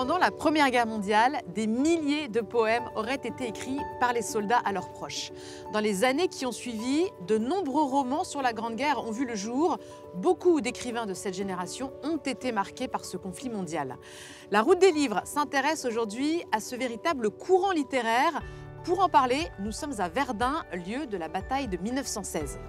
Pendant la Première Guerre mondiale, des milliers de poèmes auraient été écrits par les soldats à leurs proches. Dans les années qui ont suivi, de nombreux romans sur la Grande Guerre ont vu le jour. Beaucoup d'écrivains de cette génération ont été marqués par ce conflit mondial. La Route des livres s'intéresse aujourd'hui à ce véritable courant littéraire. Pour en parler, nous sommes à Verdun, lieu de la bataille de 1916.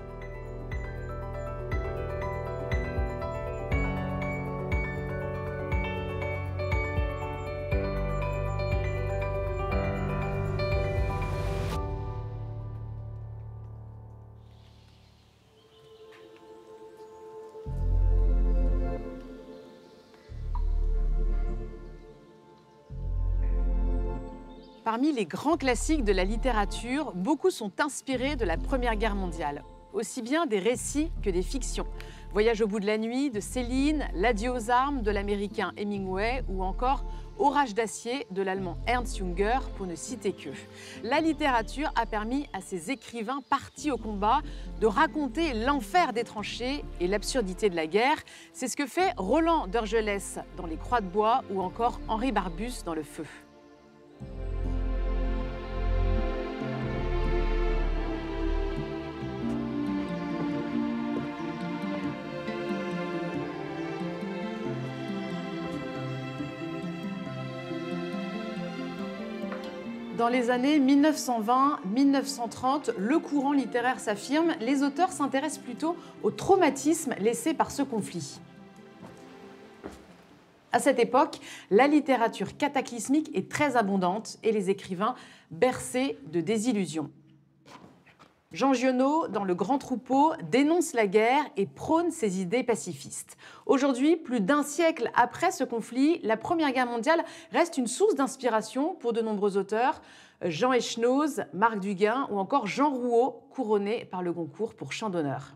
Parmi les grands classiques de la littérature, beaucoup sont inspirés de la Première Guerre mondiale, aussi bien des récits que des fictions. Voyage au bout de la nuit de Céline, L'adieu aux armes de l'américain Hemingway ou encore Orage d'acier de l'allemand Ernst Junger, pour ne citer que. La littérature a permis à ces écrivains partis au combat de raconter l'enfer des tranchées et l'absurdité de la guerre. C'est ce que fait Roland d'Urgelès dans Les Croix de bois ou encore Henri Barbus dans Le Feu. Dans les années 1920-1930, le courant littéraire s'affirme. Les auteurs s'intéressent plutôt au traumatisme laissé par ce conflit. À cette époque, la littérature cataclysmique est très abondante et les écrivains bercés de désillusions. Jean Giono, dans Le Grand Troupeau, dénonce la guerre et prône ses idées pacifistes. Aujourd'hui, plus d'un siècle après ce conflit, la Première Guerre mondiale reste une source d'inspiration pour de nombreux auteurs. Jean Echenoz, Marc Duguin ou encore Jean Rouault, couronné par le Goncourt pour Chant d'honneur.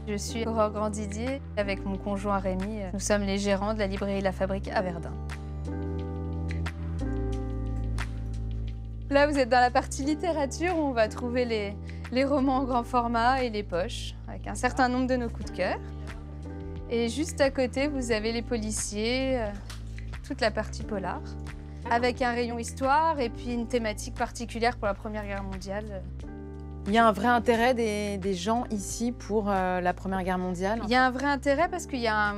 Je suis Aurore Grandidier avec mon conjoint Rémi. Nous sommes les gérants de la librairie La Fabrique à Verdun. Là, vous êtes dans la partie littérature où on va trouver les romans en grand format et les poches, avec un certain nombre de nos coups de cœur. Et juste à côté, vous avez les policiers, toute la partie polar, avec un rayon histoire et puis une thématique particulière pour la Première Guerre mondiale. Il y a un vrai intérêt des gens ici pour la Première Guerre mondiale? Il y a un vrai intérêt parce qu'il y a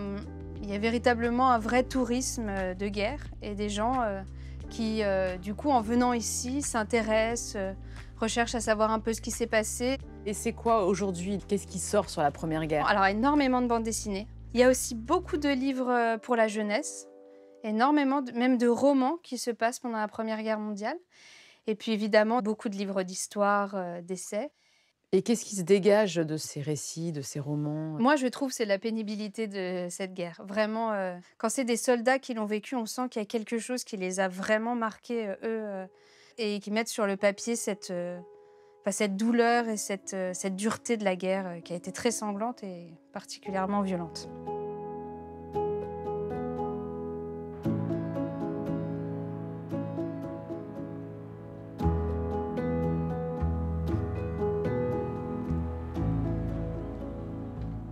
véritablement un vrai tourisme de guerre et des gens qui, du coup, en venant ici, s'intéressent, recherchent à savoir un peu ce qui s'est passé. Et c'est quoi aujourd'hui? Qu'est-ce qui sort sur la Première Guerre? Alors, énormément de bandes dessinées. Il y a aussi beaucoup de livres pour la jeunesse, énormément, même de romans qui se passent pendant la Première Guerre mondiale. Et puis évidemment, beaucoup de livres d'histoire, d'essais. Et qu'est-ce qui se dégage de ces récits, de ces romans? Moi, je trouve que c'est la pénibilité de cette guerre. Vraiment, quand c'est des soldats qui l'ont vécu, on sent qu'il y a quelque chose qui les a vraiment marqués, eux, et qui mettent sur le papier cette douleur et cette dureté de la guerre qui a été très sanglante et particulièrement violente.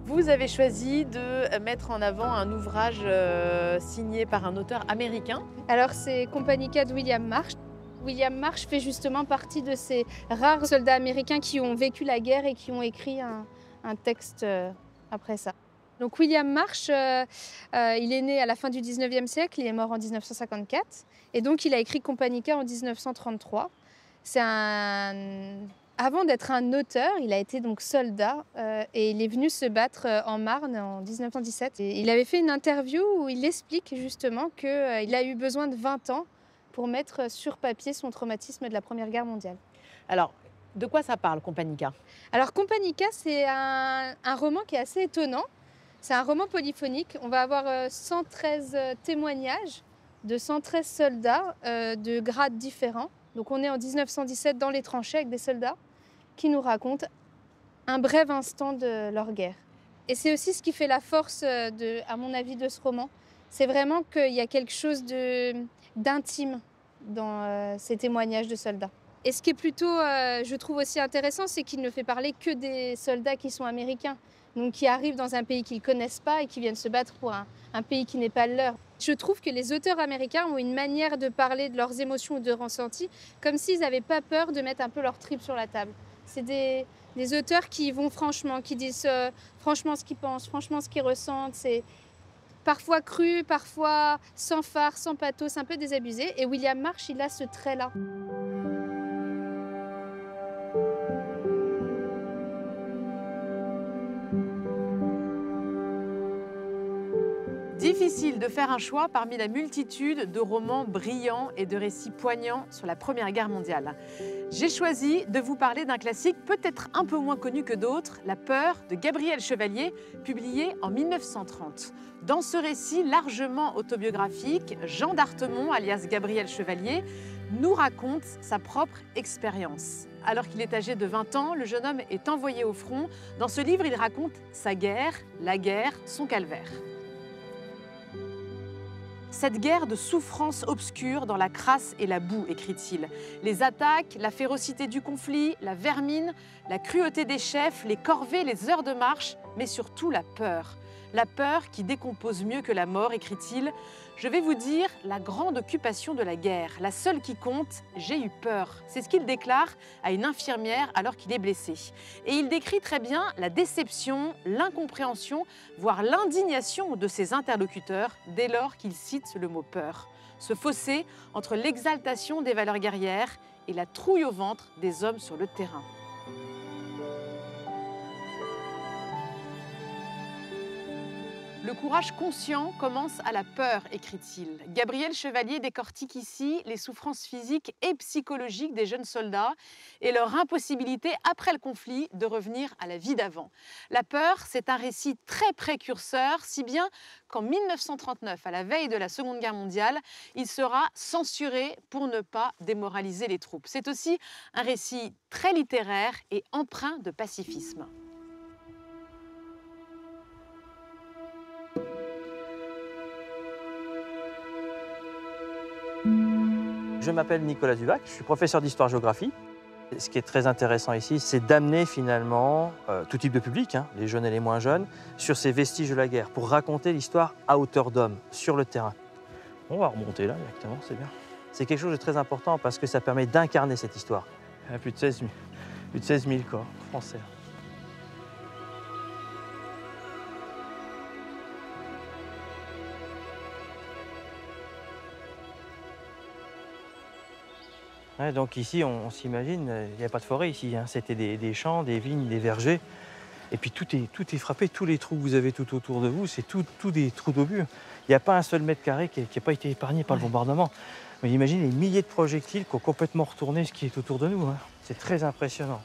Vous avez choisi de mettre en avant un ouvrage signé par un auteur américain. Alors, c'est Compagnie K de William Marsh. William Marsh fait justement partie de ces rares soldats américains qui ont vécu la guerre et qui ont écrit un texte après ça. Donc William Marsh, il est né à la fin du 19e siècle, il est mort en 1954. Et donc il a écrit Compagnie K en 1933. Avant d'être un auteur, il a été donc soldat et il est venu se battre en Marne en 1917. Et il avait fait une interview où il explique justement qu'il a eu besoin de 20 ans pour mettre sur papier son traumatisme de la Première Guerre mondiale. Alors, de quoi ça parle, Compagnie K? Alors, Compagnie K, c'est un roman qui est assez étonnant. C'est un roman polyphonique. On va avoir 113 témoignages de 113 soldats de grades différents. Donc, on est en 1917 dans les tranchées avec des soldats qui nous racontent un bref instant de leur guerre. Et c'est aussi ce qui fait la force, à mon avis, de ce roman. C'est vraiment qu'il y a quelque chose d'intime dans ces témoignages de soldats. Et ce qui est plutôt, je trouve aussi intéressant, c'est qu'il ne fait parler que des soldats qui sont américains, donc qui arrivent dans un pays qu'ils ne connaissent pas et qui viennent se battre pour un pays qui n'est pas le leur. Je trouve que les auteurs américains ont une manière de parler de leurs émotions ou de ressentis, comme s'ils n'avaient pas peur de mettre un peu leur trip sur la table. C'est des auteurs qui vont franchement, qui disent franchement ce qu'ils pensent, franchement ce qu'ils ressentent. C'est parfois cru, parfois sans phare, sans pathos, un peu désabusé. Et William Marsh, il a ce trait-là. Difficile de faire un choix parmi la multitude de romans brillants et de récits poignants sur la Première Guerre mondiale. J'ai choisi de vous parler d'un classique peut-être un peu moins connu que d'autres, La Peur de Gabriel Chevalier, publié en 1930. Dans ce récit largement autobiographique, Jean d'Artemont, alias Gabriel Chevalier, nous raconte sa propre expérience. Alors qu'il est âgé de 20 ans, le jeune homme est envoyé au front. Dans ce livre, il raconte sa guerre, la guerre, son calvaire. Cette guerre de souffrance obscure dans la crasse et la boue, écrit-il. Les attaques, la férocité du conflit, la vermine, la cruauté des chefs, les corvées, les heures de marche, mais surtout la peur. La peur qui décompose mieux que la mort, écrit-il. Je vais vous dire la grande occupation de la guerre, la seule qui compte, j'ai eu peur. C'est ce qu'il déclare à une infirmière alors qu'il est blessé. Et il décrit très bien la déception, l'incompréhension, voire l'indignation de ses interlocuteurs dès lors qu'il cite le mot peur. Ce fossé entre l'exaltation des valeurs guerrières et la trouille au ventre des hommes sur le terrain. Le courage conscient commence à la peur, écrit-il. Gabriel Chevalier décortique ici les souffrances physiques et psychologiques des jeunes soldats et leur impossibilité, après le conflit, de revenir à la vie d'avant. La peur, c'est un récit très précurseur, si bien qu'en 1939, à la veille de la Seconde Guerre mondiale, il sera censuré pour ne pas démoraliser les troupes. C'est aussi un récit très littéraire et empreint de pacifisme. Je m'appelle Nicolas Duvac, je suis professeur d'histoire-géographie. Ce qui est très intéressant ici, c'est d'amener finalement tout type de public, les jeunes et les moins jeunes, sur ces vestiges de la guerre, pour raconter l'histoire à hauteur d'homme, sur le terrain. On va remonter là directement, c'est bien. C'est quelque chose de très important parce que ça permet d'incarner cette histoire. Il y a plus de 16 000 corps français. Ouais, donc ici, on s'imagine, il n'y a pas de forêt ici, c'était des champs, des vignes, des vergers. Et puis tout est frappé, tous les trous que vous avez tout autour de vous, c'est tout des trous d'obus. Il n'y a pas un seul mètre carré qui n'a pas été épargné par le bombardement. Mais imaginez les milliers de projectiles qui ont complètement retourné ce qui est autour de nous. C'est très impressionnant.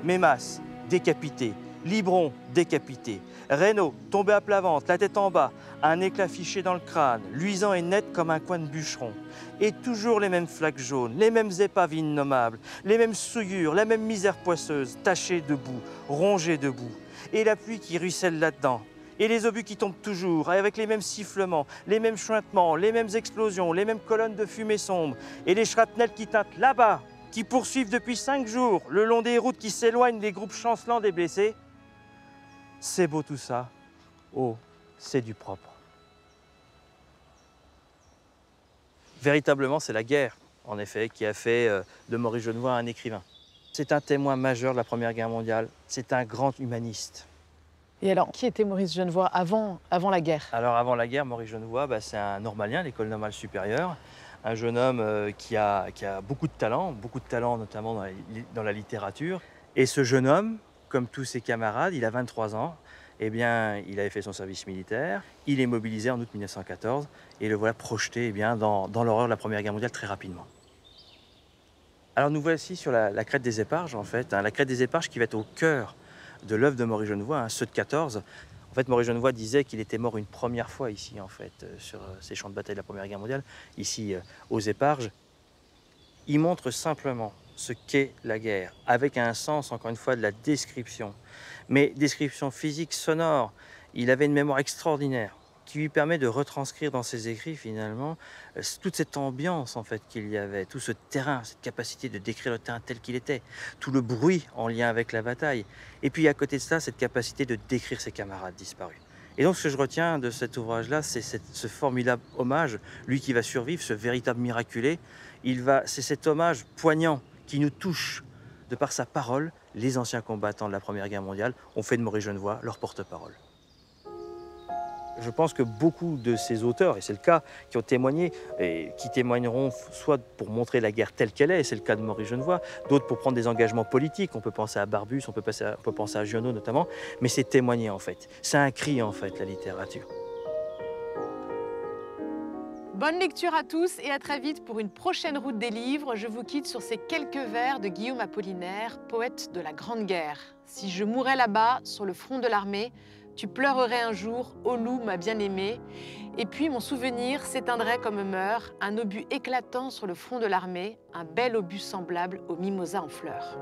Mémas, décapité. Libron, décapité. Reynaud, tombé à plat ventre, la tête en bas, un éclat fiché dans le crâne, luisant et net comme un coin de bûcheron. Et toujours les mêmes flaques jaunes, les mêmes épaves innommables, les mêmes souillures, la même misère poisseuse, tachée de boue, rongée de boue. Et la pluie qui ruisselle là-dedans. Et les obus qui tombent toujours, avec les mêmes sifflements, les mêmes chuintements, les mêmes explosions, les mêmes colonnes de fumée sombre. Et les shrapnels qui tintent là-bas, qui poursuivent depuis 5 jours, le long des routes qui s'éloignent des groupes chancelants des blessés. C'est beau tout ça. Oh, c'est du propre. Véritablement, c'est la guerre, en effet, qui a fait de Maurice Genevoix un écrivain. C'est un témoin majeur de la Première Guerre mondiale. C'est un grand humaniste. Et alors, qui était Maurice Genevoix avant la guerre? Alors, avant la guerre, Maurice Genevoix, c'est un normalien, l'école normale supérieure. Un jeune homme qui a beaucoup de talent notamment dans la littérature. Et ce jeune homme, comme tous ses camarades, il a 23 ans, eh bien, il avait fait son service militaire, il est mobilisé en août 1914 et le voilà projeté dans l'horreur de la Première Guerre mondiale très rapidement. Alors nous voici sur la crête des Éparges, en fait, la crête des Éparges qui va être au cœur de l'œuvre de Maurice Genevoix, ceux de 14. En fait, Maurice Genevoix disait qu'il était mort une première fois ici, en fait, sur ces champs de bataille de la Première Guerre mondiale, ici aux Éparges. Il montre simplement ce qu'est la guerre, avec un sens, encore une fois, de la description. Mais description physique, sonore. Il avait une mémoire extraordinaire qui lui permet de retranscrire dans ses écrits, finalement, toute cette ambiance, en fait, qu'il y avait, tout ce terrain, cette capacité de décrire le terrain tel qu'il était, tout le bruit en lien avec la bataille. Et puis, à côté de ça, cette capacité de décrire ses camarades disparus. Et donc, ce que je retiens de cet ouvrage-là, c'est ce formidable hommage, lui qui va survivre, ce véritable miraculé. C'est cet hommage poignant qui nous touche de par sa parole. Les anciens combattants de la Première Guerre mondiale ont fait de Maurice Genevoix leur porte-parole. Je pense que beaucoup de ces auteurs, et c'est le cas, qui ont témoigné, et qui témoigneront soit pour montrer la guerre telle qu'elle est, et c'est le cas de Maurice Genevoix, d'autres pour prendre des engagements politiques, on peut penser à Barbus, on peut penser à Giono notamment, mais c'est témoigner en fait. C'est un cri en fait, la littérature. Bonne lecture à tous et à très vite pour une prochaine route des livres. Je vous quitte sur ces quelques vers de Guillaume Apollinaire, poète de la Grande Guerre. Si je mourais là-bas, sur le front de l'armée, tu pleurerais un jour, ô loup, ma bien-aimée. Et puis mon souvenir s'éteindrait comme meurt un obus éclatant sur le front de l'armée, un bel obus semblable au mimosa en fleurs.